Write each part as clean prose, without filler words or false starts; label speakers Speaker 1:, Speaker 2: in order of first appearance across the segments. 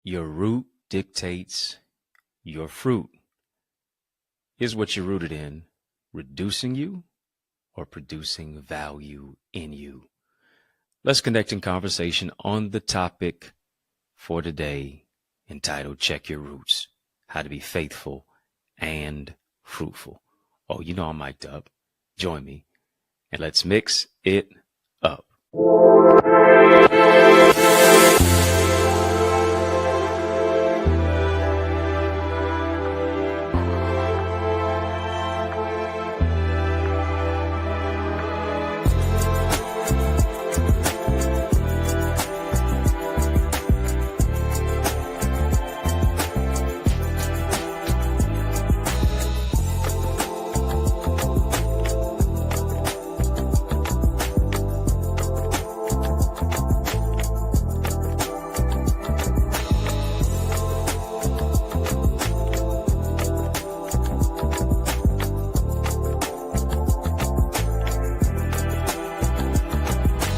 Speaker 1: Your root dictates your fruit. Here's what you're rooted in: reducing you or producing value in you. Let's connect in conversation on the topic for today entitled Check Your Roots, how to be faithful and fruitful. Oh, you know I'm mic'd up. Join me and let's mix it up.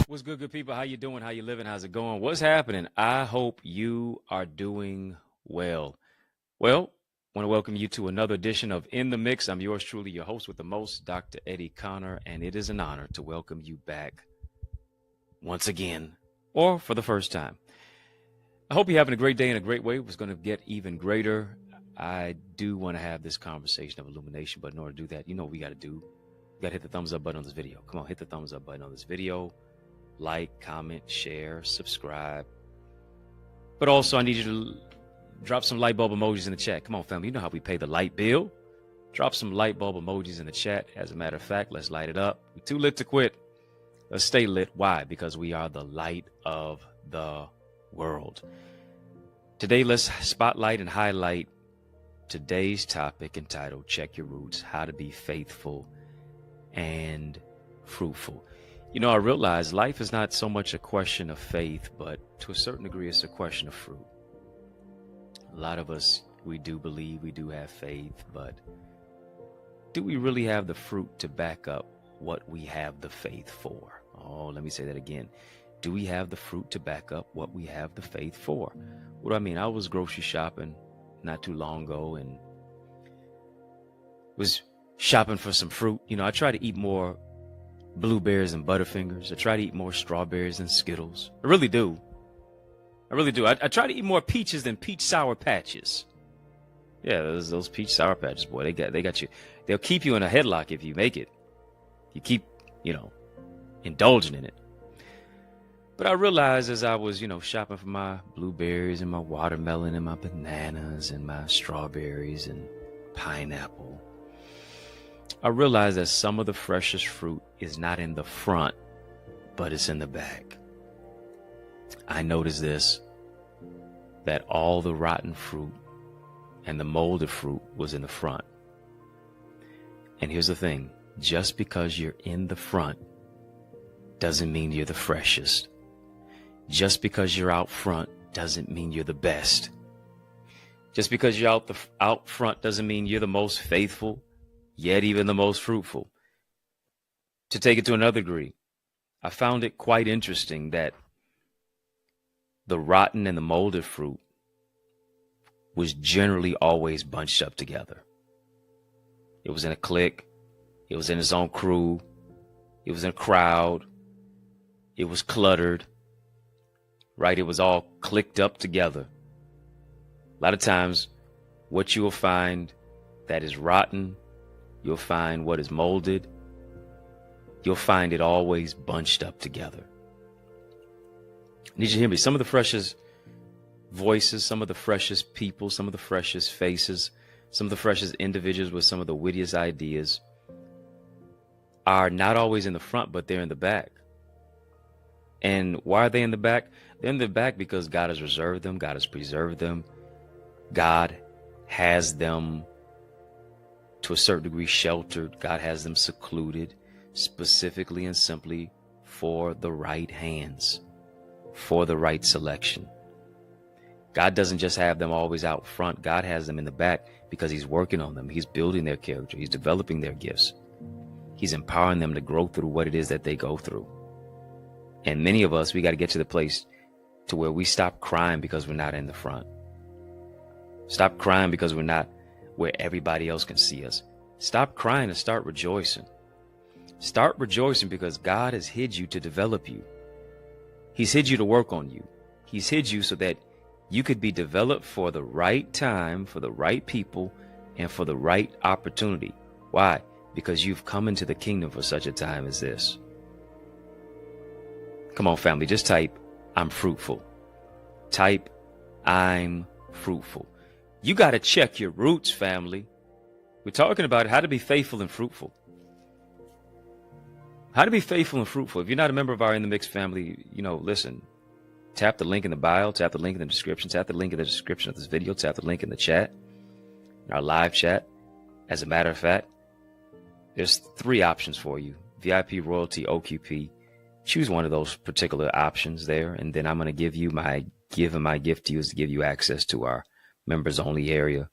Speaker 1: What's good people? How you doing? How you living? How's it going? What's happening? I hope you are doing well. Well, I want to welcome you to another edition of In the Mix. I'm yours truly, your host with the most, Dr. Eddie Connor, and it is an honor to welcome you back once again, or for the first time. I hope you're having a great day in a great way. It's going to get even greater. I do want to have this conversation of illumination, but in order to do that, you know what we got to do. We got to hit the thumbs up button on this video. Come on, hit the thumbs up button on this video. Like, comment, share, subscribe. But also, I need you to drop some light bulb emojis in the chat. Come on, family. You know how we pay the light bill. Drop some light bulb emojis in the chat. As a matter of fact, let's light it up. We're too lit to quit. Let's stay lit. Why? Because we are the light of the world. Today, let's spotlight and highlight today's topic entitled Check Your Roots, how to be faithful and fruitful. You know, I realize life is not so much a question of faith, but to a certain degree, it's a question of fruit. A lot of us, we do believe, we do have faith, but do we really have the fruit to back up what we have the faith for? Oh, let me say that again. Do we have the fruit to back up what we have the faith for? What do I mean? I was grocery shopping not too long ago and was shopping for some fruit. You know, I try to eat more blueberries and Butterfingers. I try to eat more strawberries and Skittles. I really do. I really do. I try to eat more peaches than peach sour patches. Yeah, those peach sour patches, boy, they got you. They'll keep you in a headlock if you make it. You keep, indulging in it. But I realized as I was, shopping for my blueberries and my watermelon and my bananas and my strawberries and pineapple, I realized that some of the freshest fruit is not in the front, but it's in the back. I noticed this, that all the rotten fruit and the molded fruit was in the front. And here's the thing, just because you're in the front doesn't mean you're the freshest. Just because you're out front doesn't mean you're the best. Just because you're out front doesn't mean you're the most faithful, yet even the most fruitful. To take it to another degree, I found it quite interesting that the rotten and the molded fruit was generally always bunched up together. It was in a clique. It was in its own crew. It was in a crowd. It was cluttered, right? It was all clicked up together. A lot of times, what you will find that is rotten, you'll find what is molded. You'll find it always bunched up together. I need you to hear me. Some of the freshest voices, some of the freshest people, some of the freshest faces, some of the freshest individuals with some of the wittiest ideas are not always in the front, but they're in the back. And why are they in the back? They're in the back because God has reserved them. God has preserved them. God has them to a certain degree sheltered. God has them secluded specifically and simply for the right hands, for the right selection. God doesn't just have them always out front. God has them in the back because he's working on them. He's building their character. He's developing their gifts. He's empowering them to grow through what it is that they go through. And many of us, we got to get to the place to where we stop crying because we're not in the front. Stop crying because we're not where everybody else can see us. Stop crying and start rejoicing. Start rejoicing because God has hid you to develop you. He's hid you to work on you. He's hid you so that you could be developed for the right time, for the right people, and for the right opportunity. Why? Because you've come into the kingdom for such a time as this. Come on, family, just type, I'm fruitful. Type, I'm fruitful. You got to check your roots, family. We're talking about how to be faithful and fruitful. How to be faithful and fruitful. If you're not a member of our In the Mix family, listen, tap the link in the bio, tap the link in the description, tap the link in the description of this video, tap the link in the chat, in our live chat. As a matter of fact, there's 3 options for you: VIP, Royalty, OQP. Choose one of those particular options there, and then I'm going to give you my gift to you is to give you access to our members only area.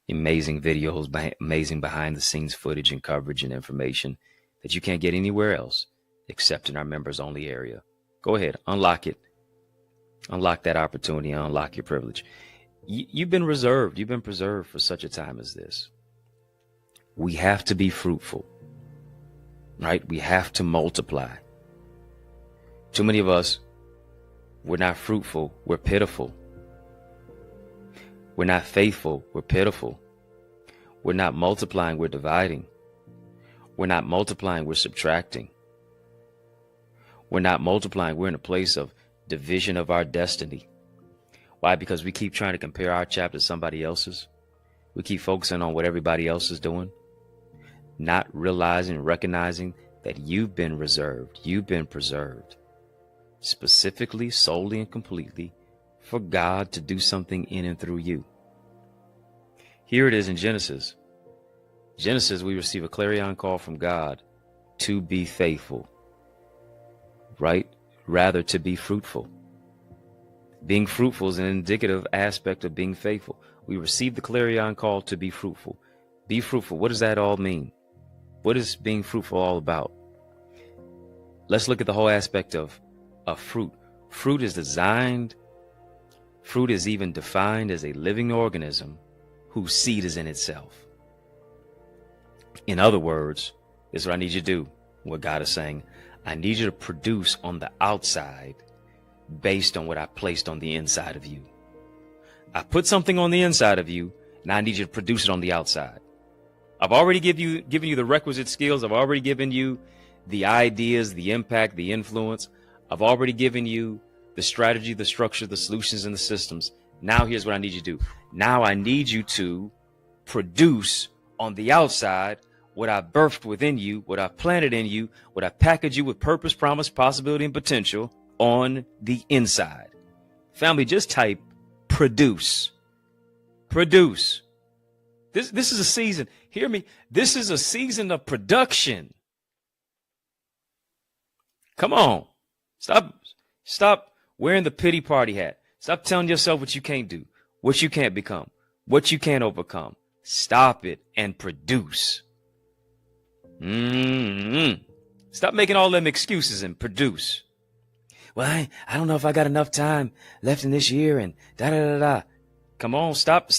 Speaker 1: Amazing videos, amazing behind the scenes footage and coverage and information that you can't get anywhere else except in our members only area. Go ahead, unlock it. Unlock that opportunity, unlock your privilege. You've been reserved. You've been preserved for such a time as this. We have to be fruitful, right? We have to multiply. Too many of us, we're not fruitful, we're pitiful. We're not faithful, we're pitiful. We're not multiplying, we're dividing. We're not multiplying, we're subtracting. We're not multiplying, we're in a place of division of our destiny. Why? Because we keep trying to compare our chapter to somebody else's. We keep focusing on what everybody else is doing, not realizing, recognizing that you've been reserved, you've been preserved, specifically, solely, and completely for God to do something in and through you. Here it is in Genesis. Genesis, we receive a clarion call from God to be faithful, right? Rather to be fruitful. Being fruitful is an indicative aspect of being faithful. We receive the clarion call to be fruitful. Be fruitful. What does that all mean? What is being fruitful all about? Let's look at the whole aspect of fruit. Fruit is even defined as a living organism whose seed is in itself. In other words, this is what I need you to do. What God is saying, I need you to produce on the outside based on what I placed on the inside of you. I put something on the inside of you, and I need you to produce it on the outside. I've already given you the requisite skills. I've already given you the ideas, the impact, the influence. I've already given you the strategy, the structure, the solutions, and the systems. Now here's what I need you to do. Now I need you to produce on the outside what I birthed within you, what I planted in you, what I packaged you with purpose, promise, possibility, and potential on the inside. Family, just type produce. Produce. This is a season. Hear me. This is a season of production. Come on. Stop wearing the pity party hat. Stop telling yourself what you can't do, what you can't become, what you can't overcome. Stop it and produce. Stop making all them excuses and produce. Well, I don't know if I got enough time left in this year and da-da-da-da. Come on, stop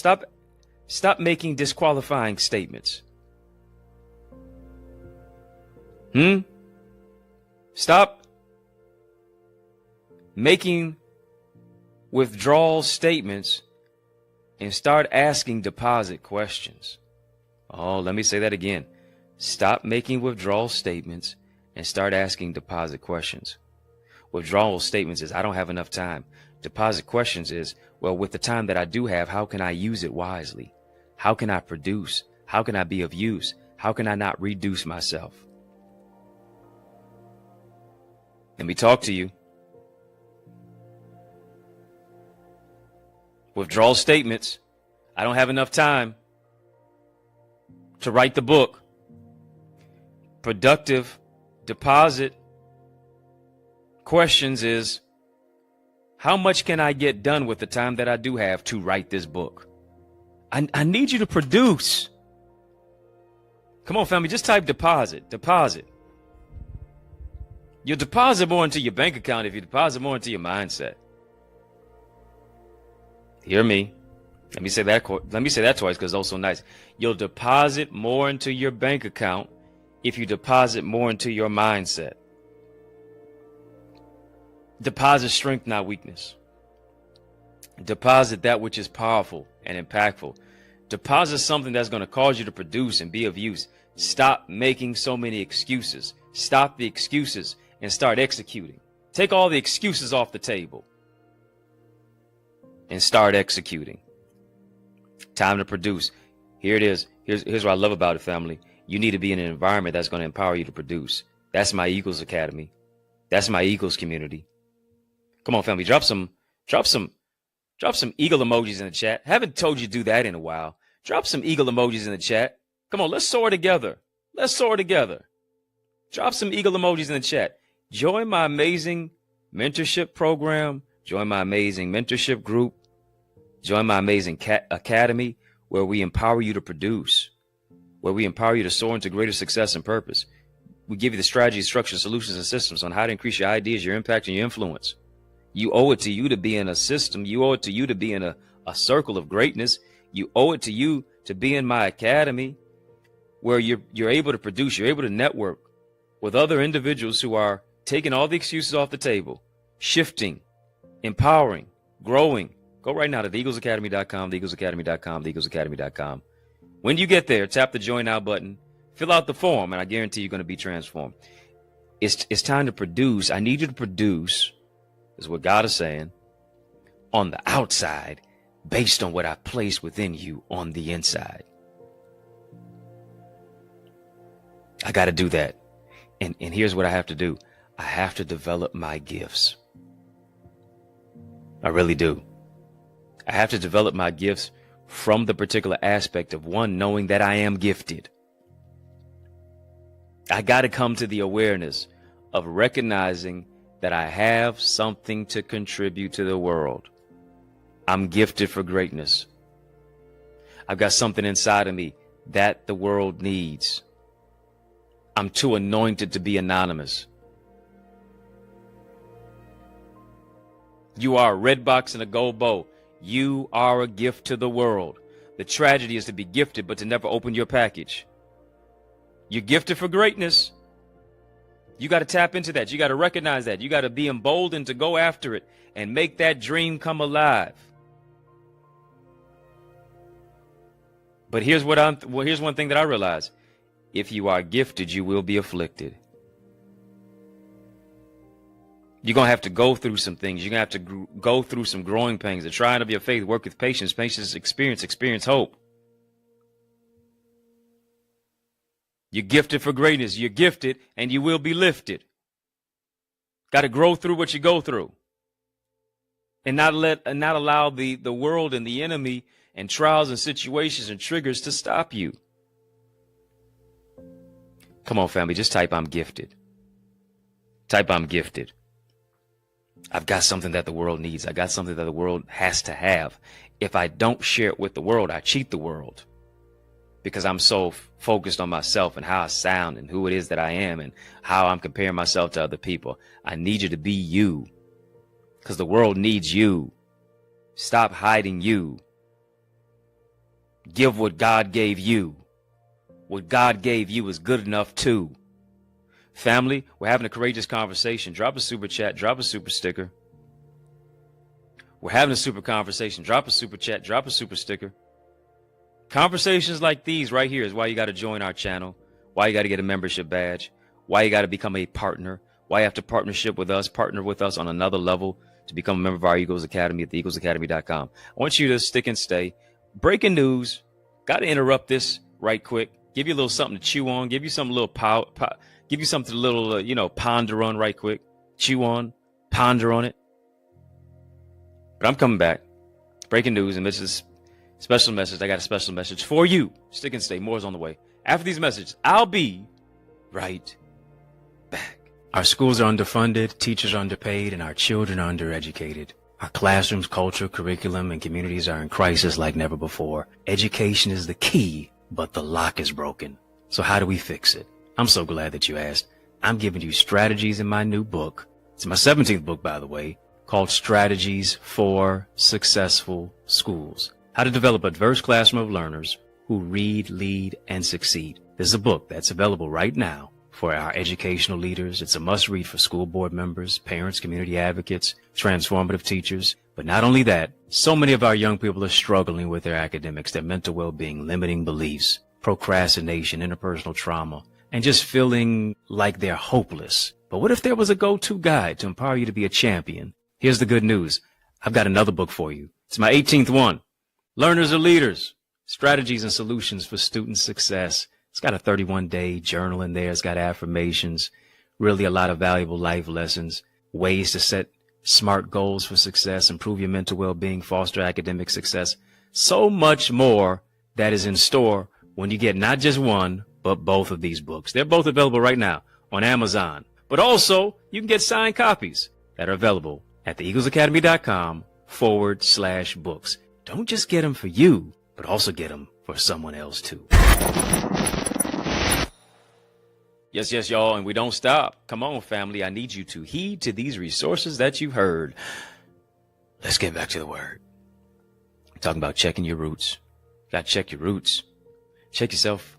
Speaker 1: making disqualifying statements. Stop making withdrawal statements and start asking deposit questions. Oh, let me say that again. Stop making withdrawal statements and start asking deposit questions. Withdrawal statements is, I don't have enough time. Deposit questions is, well, with the time that I do have, how can I use it wisely? How can I produce? How can I be of use? How can I not reduce myself? Let me talk to you. Withdrawal statements. I don't have enough time to write the book. Productive deposit questions is, how much can I get done with the time that I do have to write this book? I need you to produce. Come on, family, just type deposit. Deposit. You'll deposit more into your bank account if you deposit more into your mindset. Hear me. Let me say that twice because it's also nice. You'll deposit more into your bank account if you deposit more into your mindset. Deposit strength, not weakness. Deposit that which is powerful and impactful. Deposit something that's going to cause you to produce and be of use. Stop making so many excuses. Stop the excuses and start executing. Take all the excuses off the table and start executing. Time to produce. Here it is. Here's what I love about it, family. You need to be in an environment that's going to empower you to produce. That's my Eagles Academy. That's my Eagles community. Come on, family. Drop some eagle emojis in the chat. Haven't told you to do that in a while. Drop some eagle emojis in the chat. Come on, let's soar together. Let's soar together. Drop some eagle emojis in the chat. Join my amazing mentorship program. Join my amazing mentorship group. Join my amazing academy where we empower you to produce, where we empower you to soar into greater success and purpose. We give you the strategies, structures, solutions, and systems on how to increase your ideas, your impact, and your influence. You owe it to you to be in a system. You owe it to you to be in a circle of greatness. You owe it to you to be in my academy where you're able to produce, you're able to network with other individuals who are taking all the excuses off the table, shifting, empowering, growing. Go right now to theeaglesacademy.com, theeaglesacademy.com, theeaglesacademy.com. When you get there, tap the join now button, fill out the form, and I guarantee you're going to be transformed. It's time to produce. I need you to produce, is what God is saying, on the outside based on what I placed within you on the inside. I got to do that. And here's what I have to do. I have to develop my gifts. I really do. I have to develop my gifts from the particular aspect of one, knowing that I am gifted. I got to come to the awareness of recognizing that I have something to contribute to the world. I'm gifted for greatness. I've got something inside of me that the world needs. I'm too anointed to be anonymous. You are a red box and a gold bow. You are a gift to the world. The tragedy is to be gifted, but to never open your package. You're gifted for greatness. You got to tap into that. You got to recognize that. You got to be emboldened to go after it and make that dream come alive. But here's one thing that I realize. If you are gifted, you will be afflicted. You're going to have to go through some things. You're going to have to go through some growing pains. The trying of your faith, work with patience, experience hope. You're gifted for greatness. You're gifted and you will be lifted. Got to grow through what you go through. And not allow the world and the enemy and trials and situations and triggers to stop you. Come on, family, just type I'm gifted. Type I'm gifted. I've got something that the world needs. I got something that the world has to have. If I don't share it with the world, I cheat the world because I'm so focused on myself and how I sound and who it is that I am and how I'm comparing myself to other people. I need you to be you because the world needs you. Stop hiding you. Give what God gave you. What God gave you is good enough too. Family, we're having a courageous conversation. Drop a super chat, drop a super sticker. We're having a super conversation. Drop a super chat, drop a super sticker. Conversations like these right here is why you got to join our channel, why you got to get a membership badge, why you got to become a partner, why you have to partner with us on another level to become a member of our Eagles Academy at theeaglesacademy.com. I want you to stick and stay. Breaking news. Got to interrupt this right quick. Give you a little something to chew on. Give you something a little give you something a little, ponder on right quick. Chew on, ponder on it. But I'm coming back. Breaking news, and this is special message. I got a special message for you. Stick and stay. More is on the way. After these messages, I'll be right back. Our schools are underfunded, teachers are underpaid, and our children are undereducated. Our classrooms, culture, curriculum, and communities are in crisis like never before. Education is the key, but the lock is broken. So how do we fix it? I'm so glad that you asked. I'm giving you strategies in my new book. It's my 17th book, by the way, called Strategies for Successful Schools. How to Develop a Diverse Classroom of Learners Who Read, Lead, and Succeed. This is a book that's available right now for our educational leaders. It's a must-read for school board members, parents, community advocates, transformative teachers. But not only that, so many of our young people are struggling with their academics, their mental well-being, limiting beliefs, procrastination, interpersonal trauma, and just feeling like they're hopeless. But what if there was a go-to guide to empower you to be a champion? Here's the good news. I've got another book for you. It's my 18th one. Learners are Leaders, Strategies and Solutions for Student Success. It's got a 31-day journal in there. It's got affirmations, really a lot of valuable life lessons, ways to set smart goals for success, improve your mental well-being, foster academic success. So much more that is in store when you get not just one, but both of these books. They're both available right now on Amazon. But also, you can get signed copies that are available at theeaglesacademy.com/books. Don't just get them for you, but also get them for someone else too. Yes, y'all, and we don't stop. Come on, family. I need you to heed to these resources that you've heard. Let's get back to the word. I'm talking about checking your roots. You got to check your roots. Check yourself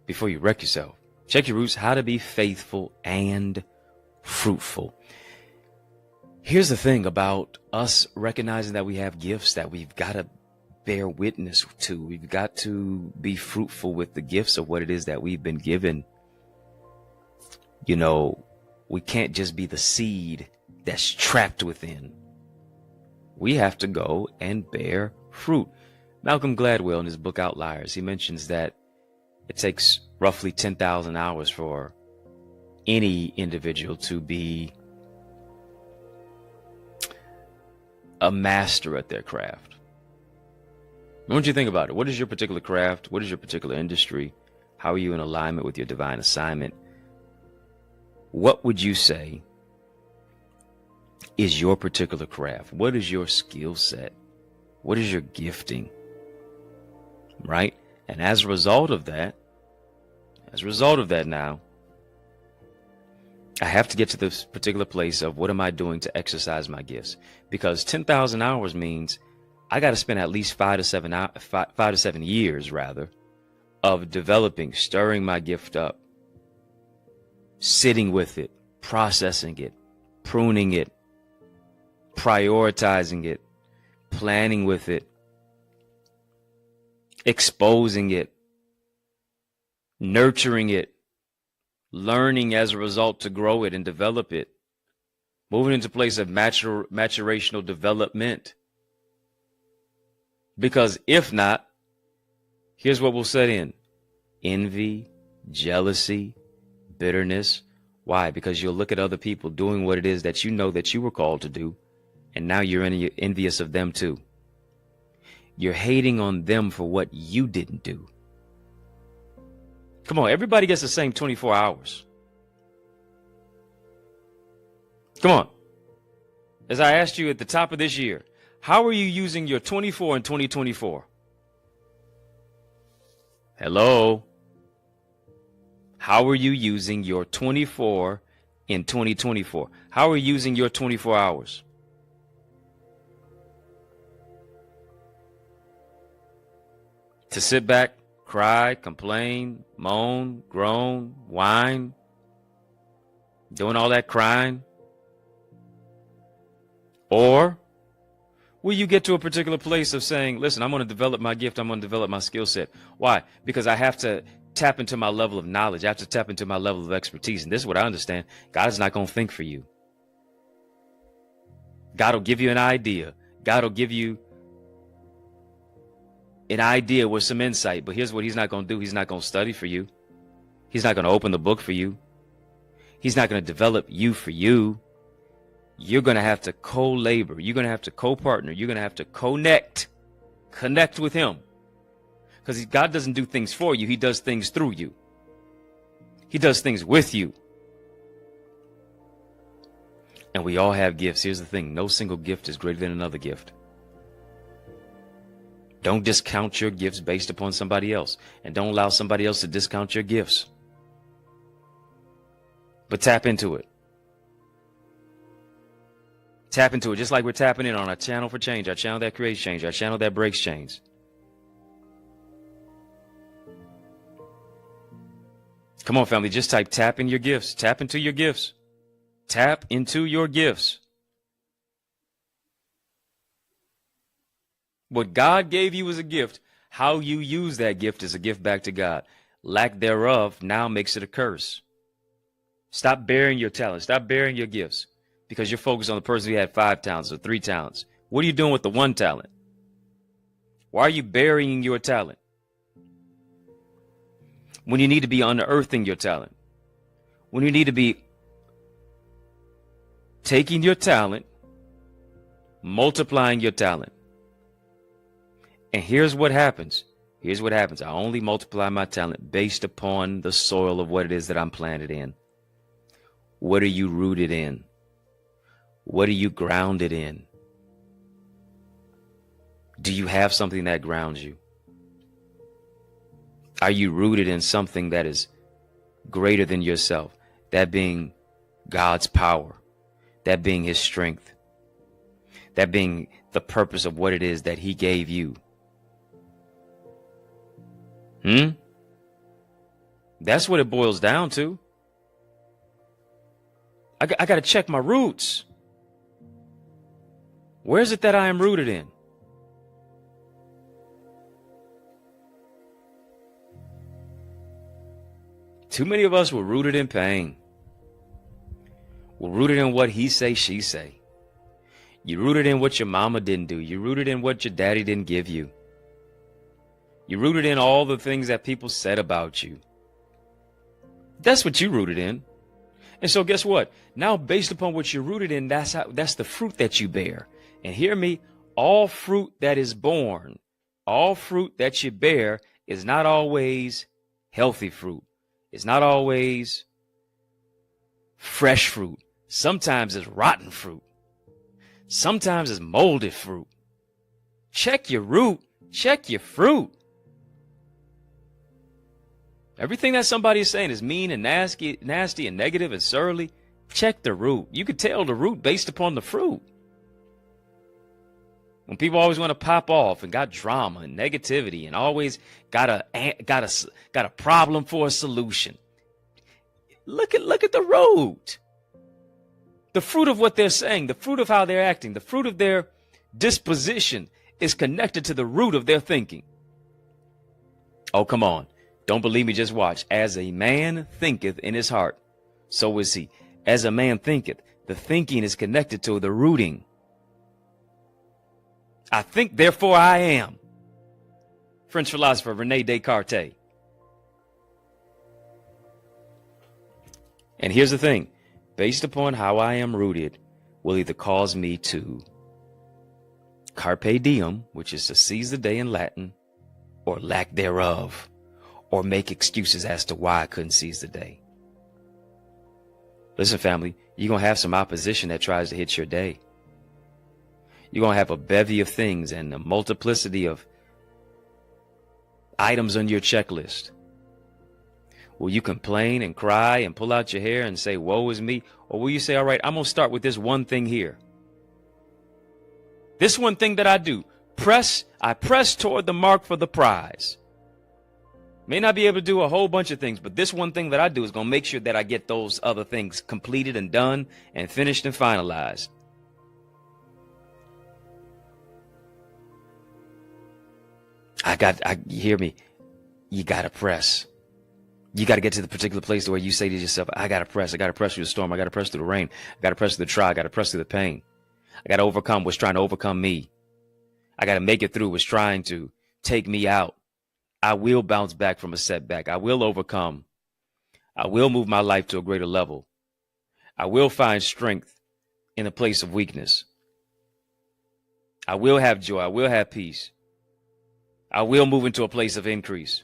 Speaker 1: before you wreck yourself. Check your roots, how to be faithful and fruitful. Here's the thing about us recognizing that we have gifts that we've got to bear witness to. We've got to be fruitful with the gifts of what it is that we've been given. You know, we can't just be the seed that's trapped within. We have to go and bear fruit. Malcolm Gladwell, in his book Outliers, he mentions that it takes roughly 10,000 hours for any individual to be a master at their craft. I want you to think about it. What is your particular craft? What is your particular industry? How are you in alignment with your divine assignment? What would you say is your particular craft? What is your skill set? What is your gifting? Right? And as a result of that now, I have to get to this particular place of what am I doing to exercise my gifts? Because 10,000 hours means I got to spend at least 5 to 7 years rather of developing, stirring my gift up, sitting with it, processing it, pruning it, prioritizing it, planning with it, exposing it, nurturing it, learning as a result to grow it and develop it, moving into a place of maturational development. Because if not, here's what will set in: envy, jealousy, bitterness. Why? Because you'll look at other people doing what it is that you know that you were called to do, and now you're envious of them too. You're hating on them for what you didn't do. Come on, everybody gets the same 24 hours. Come on. As I asked you at the top of this year, how are you using your 24 in 2024? Hello? How are you using your 24 in 2024? How are you using your 24 hours? To sit back, cry, complain, moan, groan, whine, doing all that crying? Or will you get to a particular place of saying, listen, I'm going to develop my gift, I'm going to develop my skill set. Why? Because I have to tap into my level of knowledge. I have to tap into my level of expertise. And this is what I understand. God is not going to think for you. God will give you an idea. God will give you an idea with some insight. But here's what he's not going to do. He's not going to study for you. He's not going to open the book for you. He's not going to develop you for you. You're going to have to co-labor. You're going to have to co-partner. You're going to have to connect with him. Because God doesn't do things for you. He does things through you. He does things with you. And we all have gifts. Here's the thing. No single gift is greater than another gift. Don't discount your gifts based upon somebody else. And don't allow somebody else to discount your gifts. But tap into it. Tap into it just like we're tapping in on our channel for change, our channel that creates change, our channel that breaks chains. Come on, family, just type tap in your gifts. Tap into your gifts. Tap into your gifts. What God gave you is a gift. How you use that gift is a gift back to God. Lack thereof now makes it a curse. Stop bearing your talents. Stop bearing your gifts because you're focused on the person who had 5 talents or 3 talents. What are you doing with the 1 talent? Why are you burying your talent when you need to be unearthing your talent? When you need to be taking your talent, multiplying your talent. And here's what happens. Here's what happens. I only multiply my talent based upon the soil of what it is that I'm planted in. What are you rooted in? What are you grounded in? Do you have something that grounds you? Are you rooted in something that is greater than yourself? That being God's power, that being his strength, that being the purpose of what it is that he gave you. That's what it boils down to. I got to check my roots. Where is it that I am rooted in? Too many of us were rooted in pain. We're rooted in what he say, she say. You're rooted in what your mama didn't do. You're rooted in what your daddy didn't give you. You're rooted in all the things that people said about you. That's what you're rooted in. And so guess what? Now, based upon what you're rooted in, that's the fruit that you bear. And hear me, all fruit that is born, all fruit that you bear is not always healthy fruit. It's not always fresh fruit. Sometimes it's rotten fruit. Sometimes it's molded fruit. Check your root. Check your fruit. Everything that somebody is saying is mean and nasty and negative and surly. Check the root. You can tell the root based upon the fruit. When people always want to pop off and got drama and negativity and always got a problem for a solution, look at the root. The fruit of what they're saying, the fruit of how they're acting, the fruit of their disposition is connected to the root of their thinking. Oh, come on. Don't believe me, just watch. As a man thinketh in his heart, so is he. As a man thinketh, the thinking is connected to the rooting. I think, therefore I am. French philosopher Rene Descartes. And here's the thing. Based upon how I am rooted will either cause me to carpe diem, which is to seize the day in Latin, or lack thereof, or make excuses as to why I couldn't seize the day. Listen, family, you're going to have some opposition that tries to hit your day. You're going to have a bevy of things and a multiplicity of items on your checklist. Will you complain and cry and pull out your hair and say, woe is me? Or will you say, all right, I'm going to start with this one thing here. This one thing that I do, I press toward the mark for the prize. May not be able to do a whole bunch of things, but this one thing that I do is going to make sure that I get those other things completed and done and finished and finalized. You hear me? You got to press. You got to get to the particular place where you say to yourself, I got to press through the storm. I got to press through the rain. I got to press through the trial. I got to press through the pain. I got to overcome what's trying to overcome me. I got to make it through what's trying to take me out. I will bounce back from a setback. I will overcome. I will move my life to a greater level. I will find strength in a place of weakness. I will have joy. I will have peace. I will move into a place of increase.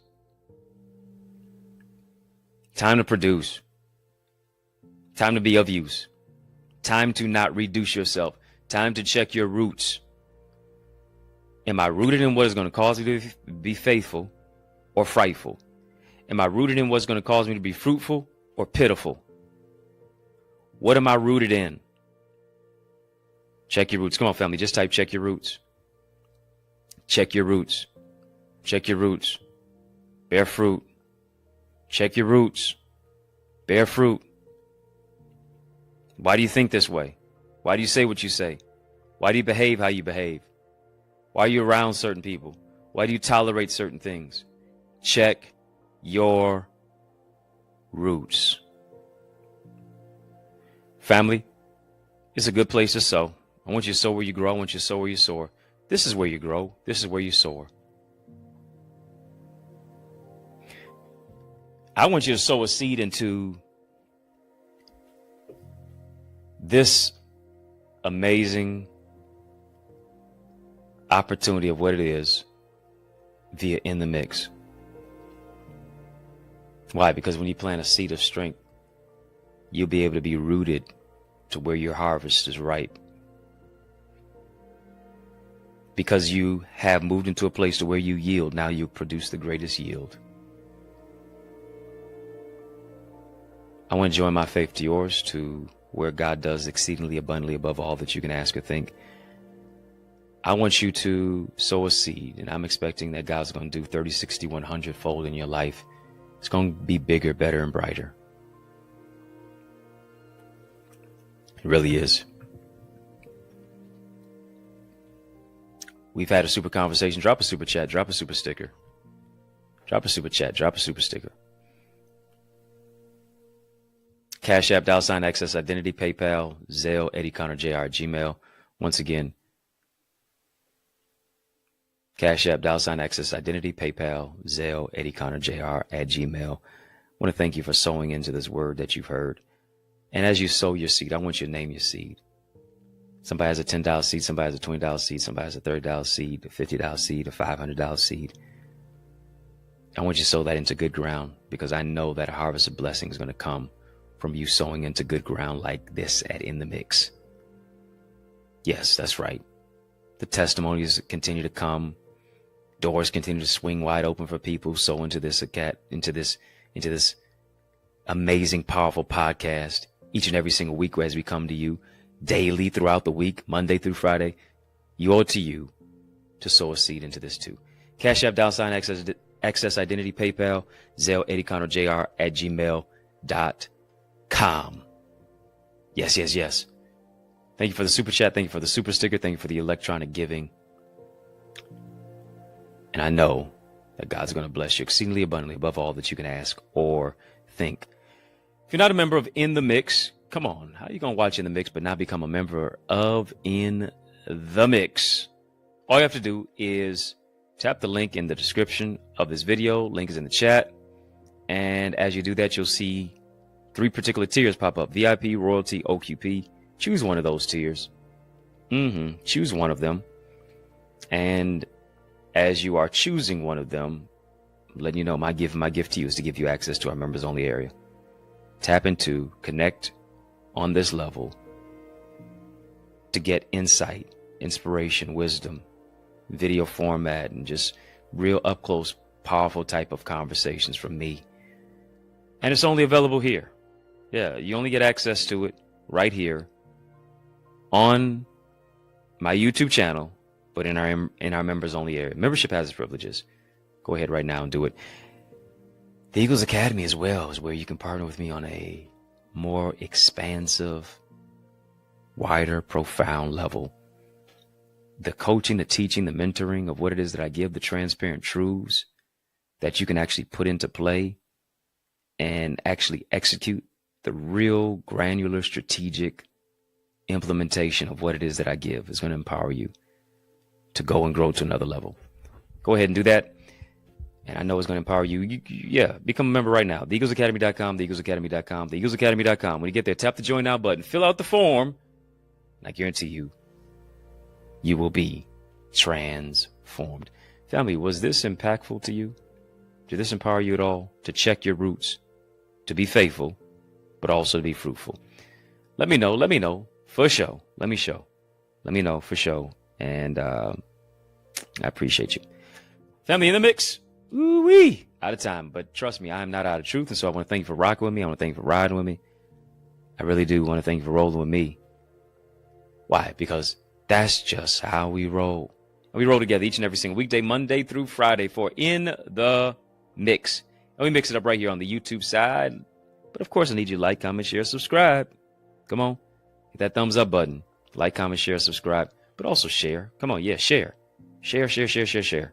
Speaker 1: Time to produce. Time to be of use. Time to not reduce yourself. Time to check your roots. Am I rooted in what is going to cause me to be faithful or frightful? Am I rooted in what's going to cause me to be fruitful or pitiful? What am I rooted in? Check your roots. Come on, family. Just type check your roots. Check your roots. Check your roots. Bear fruit. Check your roots. Bear fruit. Why do you think this way? Why do you say what you say? Why do you behave how you behave? Why are you around certain people? Why do you tolerate certain things? Check your roots. Family, it's a good place to sow. I want you to sow where you grow. I want you to sow where you soar. This is where you grow. This is where you soar. I want you to sow a seed into this amazing opportunity of what it is via In the Mix. Why? Because when you plant a seed of strength, you'll be able to be rooted to where your harvest is ripe. Because you have moved into a place to where you yield, now you produce the greatest yield. I want to join my faith to yours to where God does exceedingly abundantly above all that you can ask or think. I want you to sow a seed, and I'm expecting that God's going to do 30, 60, 100 fold in your life. It's going to be bigger, better, and brighter. It really is. We've had a super conversation. Drop a super chat. Drop a super sticker. Drop a super chat. Drop a super sticker. Cash App, $ Access Identity, PayPal, Zelle, EddieConnorJr, Gmail. Once again, Cash App, $ Access Identity, PayPal, Zelle, EddieConnorJr at Gmail. I want to thank you for sowing into this word that you've heard. And as you sow your seed, I want you to name your seed. Somebody has a $10 seed, somebody has a $20 seed, somebody has a $30 seed, a $50 seed, a $500 seed. I want you to sow that into good ground, because I know that a harvest of blessing is going to come from you sowing into good ground like this at In the Mix. Yes, that's right. The testimonies continue to come. Doors continue to swing wide open for people who sow into this amazing, powerful podcast each and every single week as we come to you daily throughout the week, Monday through Friday. You owe it to you to sow a seed into this too. Cash App, $ Access Identity, PayPal, Zelle, EddieConnorJr at gmail.com. Yes, yes, yes. Thank you for the super chat. Thank you for the super sticker. Thank you for the electronic giving. And I know that God's going to bless you exceedingly abundantly above all that you can ask or think. If you're not a member of In the Mix, come on. How are you going to watch In the Mix but not become a member of In the Mix? All you have to do is tap the link in the description of this video. Link is in the chat. And as you do that, you'll see 3 particular tiers pop up: VIP, Royalty, OQP. Choose one of those tiers. Choose one of them. And as you are choosing one of them, I'm letting you know my gift to you is to give you access to our members only area. Tap into, connect on this level to get insight, inspiration, wisdom, video format, and just real up close, powerful type of conversations from me. And it's only available here. Yeah, you only get access to it right here on my YouTube channel, but in our members only area. Membership has its privileges. Go ahead right now and do it. The Eagles Academy as well is where you can partner with me on a more expansive, wider, profound level. The coaching, the teaching, the mentoring of what it is that I give, the transparent truths that you can actually put into play and actually execute the real granular strategic implementation of what it is that I give is going to empower you to go and grow to another level. Go ahead and do that. And I know it's going to empower you. Yeah, become a member right now. TheEaglesAcademy.com, TheEaglesAcademy.com, TheEaglesAcademy.com. When you get there, tap the Join Now button, fill out the form, and I guarantee you, you will be transformed. Family, was this impactful to you? Did this empower you at all to check your roots, to be faithful, but also to be fruitful? Let me know for sure. Let me know for sure. And I appreciate you. Family In the Mix. Ooh-wee. Out of time, but trust me, I am not out of truth. And so I want to thank you for rocking with me. I want to thank you for riding with me. I really do want to thank you for rolling with me. Why? Because that's just how we roll. We roll together each and every single weekday, Monday through Friday, for In the Mix. And we mix it up right here on the YouTube side. But of course, I need you to like, comment, share, subscribe. Come on. Hit that thumbs up button. Like, comment, share, subscribe. But also share. Come on, yeah, share. Share. Share. Share.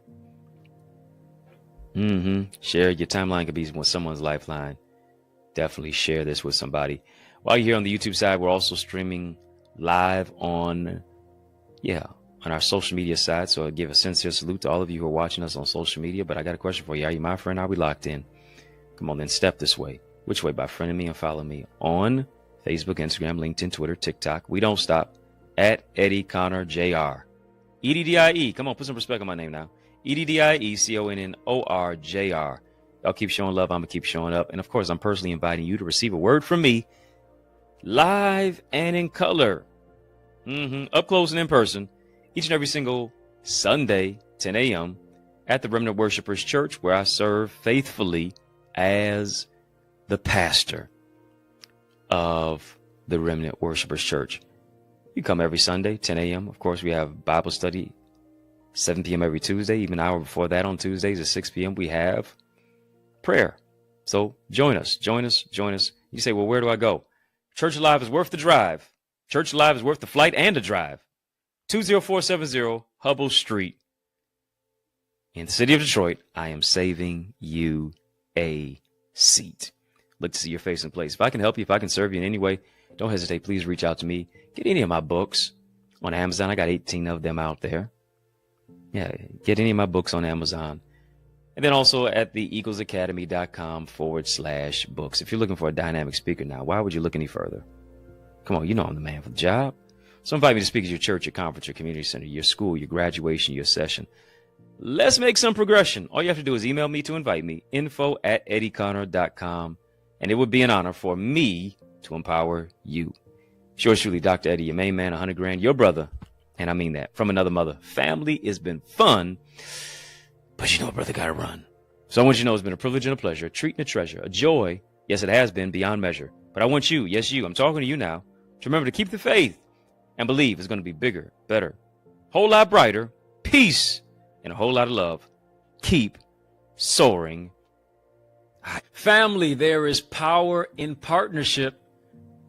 Speaker 1: Your timeline could be someone's lifeline. Definitely share this with somebody. While you're here on the YouTube side, we're also streaming live on our social media side. So I give a sincere salute to all of you who are watching us on social media. But I got a question for you. Are you my friend? Are we locked in? Come on, then step this way. Which way? By friending me and follow me on Facebook, Instagram, LinkedIn, Twitter, TikTok. We don't stop. At EddieConnorJr. EDDIE. Come on, put some respect on my name now. EddieConnorJr. Y'all keep showing love. I'm going to keep showing up. And of course, I'm personally inviting you to receive a word from me live and in color. Up close and in person. Each and every single Sunday, 10 a.m. at the Remnant Worshipers Church, where I serve faithfully as the pastor of the Remnant Worshipers Church. You come every Sunday, 10 a.m. Of course, we have Bible study, 7 p.m. every Tuesday. Even an hour before that on Tuesdays at 6 p.m. we have prayer. So join us. You say, well, where do I go? Church Alive is worth the drive. Church Alive is worth the flight and the drive. 20470 Hubble Street in the city of Detroit. I am saving you a seat. Look to see your face in place. If I can help you, if I can serve you in any way, don't hesitate. Please reach out to me. Get any of my books on Amazon. I got 18 of them out there. Yeah, get any of my books on Amazon. And then also at theeaglesacademy.com/books. If you're looking for a dynamic speaker now, why would you look any further? Come on, you know I'm the man for the job. So invite me to speak at your church, your conference, your community center, your school, your graduation, your session. Let's make some progression. All you have to do is email me to invite me, info@eddieconnor.com. And it would be an honor for me to empower you. Yours truly, Dr. Eddie, your main man, 100 grand, your brother. And I mean that, from another mother. Family has been fun, but you know, brother, gotta run. So I want you to know it's been a privilege and a pleasure, a treat and a treasure, a joy. Yes, it has been beyond measure. But I want you, yes, you, I'm talking to you now, to remember to keep the faith and believe it's going to be bigger, better, whole lot brighter, peace, and a whole lot of love. Keep soaring. Family, there is power in partnership,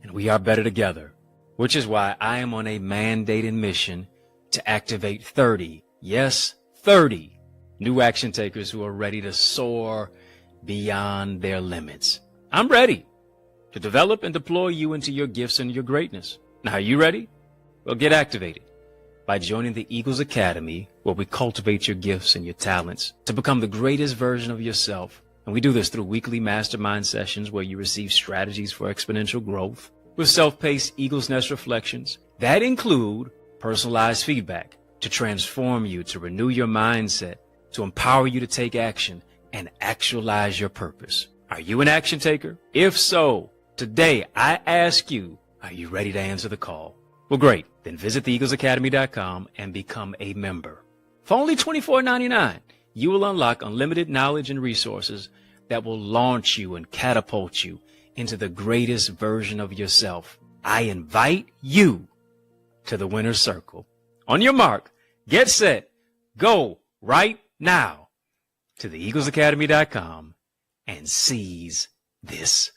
Speaker 1: and we are better together, which is why I am on a mandated mission to activate 30, yes, 30 new action takers who are ready to soar beyond their limits. I'm ready to develop and deploy you into your gifts and your greatness. Now, are you ready? Well, get activated by joining the Eagles Academy, where we cultivate your gifts and your talents to become the greatest version of yourself. And we do this through weekly mastermind sessions where you receive strategies for exponential growth with self-paced Eagles Nest reflections that include personalized feedback to transform you, to renew your mindset, to empower you to take action and actualize your purpose. Are you an action taker? If so, today I ask you, are you ready to answer the call? Well, great. Then visit theeaglesacademy.com and become a member. For only $24.99, you will unlock unlimited knowledge and resources that will launch you and catapult you into the greatest version of yourself. I invite you to the winner's circle. On your mark, get set, go right now to theeaglesacademy.com and seize this